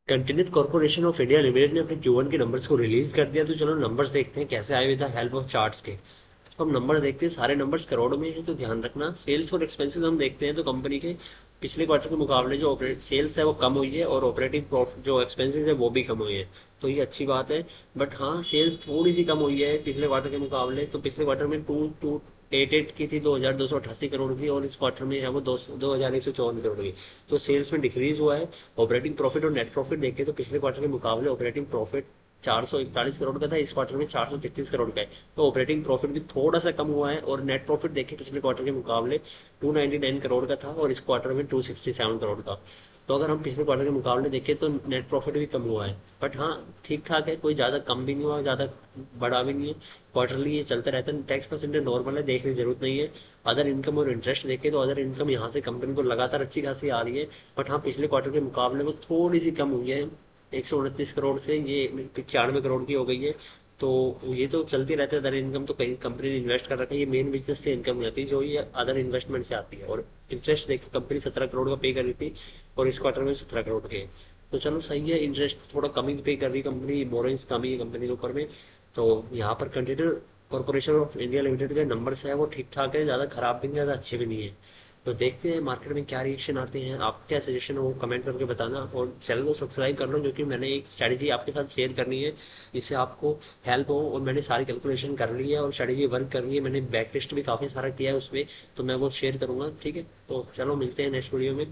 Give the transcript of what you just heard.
Container corporation of India limited ने अपने Q1 के नंबर्स को रिलीज कर दिया। तो चलो नंबर्स देखते हैं कैसे आए with the help of charts के। तो हम नंबर्स देखते हैं, सारे नंबर्स करोड़ में हैं, तो ध्यान रखना। सेल्स और एक्सपेंसेस हम देखते हैं तो कंपनी के पिछले क्वार्टर के मुकाबले जो ऑपरेट सेल्स है वो कम हुई है और ऑपरेटिंग प्रॉफिट जो एक्सपेंसेस है वो भी कम हुई है। तो ये अच्छी बात है। बट हाँ, सेल्स थोड़ी सी कम हुई है पिछले क्वार्टर के मुकाबले। तो पिछले क्वार्टर में टू टू एट एट की थी, 2288 करोड़ की, और इस क्वार्टर में है वो 2154 करोड़ की। तो सेल्स में डिक्रीज हुआ है। ऑपरेटिंग प्रॉफिट और नेट प्रॉफिट देखें तो पिछले क्वार्टर के मुकाबले ऑपरेटिंग प्रॉफिट 441 करोड़ का था, इस क्वार्टर में 433 करोड़ का है। तो ऑपरेटिंग प्रॉफिट भी थोड़ा सा कम हुआ है। और नेट प्रॉफिट देखें पिछले क्वार्टर के मुकाबले 299 करोड़ का था और इस क्वार्टर में 267 करोड़ का। तो अगर हम पिछले क्वार्टर के मुकाबले देखें तो नेट प्रॉफिट भी कम हुआ है। बट हाँ, ठीक ठाक है, कोई ज़्यादा कम भी नहीं हुआ, ज़्यादा बड़ा भी नहीं है। क्वार्टरली ये चलता रहता है। टैक्स परसेंटेज नॉर्मल है, देखने की जरूरत नहीं है। अदर इनकम और इंटरेस्ट देखें तो अदर इनकम यहाँ से कंपनी को लगातार अच्छी खासी आ रही है। बट हाँ, पिछले क्वार्टर के मुकाबले में थोड़ी सी कम हुई है। 129 करोड़ से ये 95 करोड़ की हो गई है। तो ये तो चलती रहता है। अदर इनकम तो कहीं कंपनी ने इन्वेस्ट कर रखा है, ये मेन बिजनेस से इनकम नहीं आती, जो ये अदर इन्वेस्टमेंट से आती है। और इंटरेस्ट देखिए, कंपनी 17 करोड़ का पे कर रही थी और इस क्वार्टर में 17 करोड़ के। तो चलो सही है, इंटरेस्ट थोड़ा कम ही पे कर रही है कंपनी, बोरोइंग्स कम ही है कंपनी के ऊपर में। तो यहाँ पर container corporation of India limited के नंबर्स है वो ठीक ठाक है, ज़्यादा खराब भी नहीं, ज़्यादा अच्छे भी नहीं है। तो देखते हैं मार्केट में क्या रिएक्शन आते हैं। आप क्या सजेशन हो वो कमेंट करके बताना, और चैनल को सब्सक्राइब कर लो, क्योंकि मैंने एक स्ट्रैटेजी आपके साथ शेयर करनी है जिससे आपको हेल्प हो। और मैंने सारी कैलकुलेशन कर ली है और स्ट्रैटेजी वर्क कर रही है, मैंने बैक टेस्ट भी काफ़ी सारा किया है उसमें। तो मैं वो शेयर करूँगा, ठीक है। तो चलो मिलते हैं नेक्स्ट वीडियो में।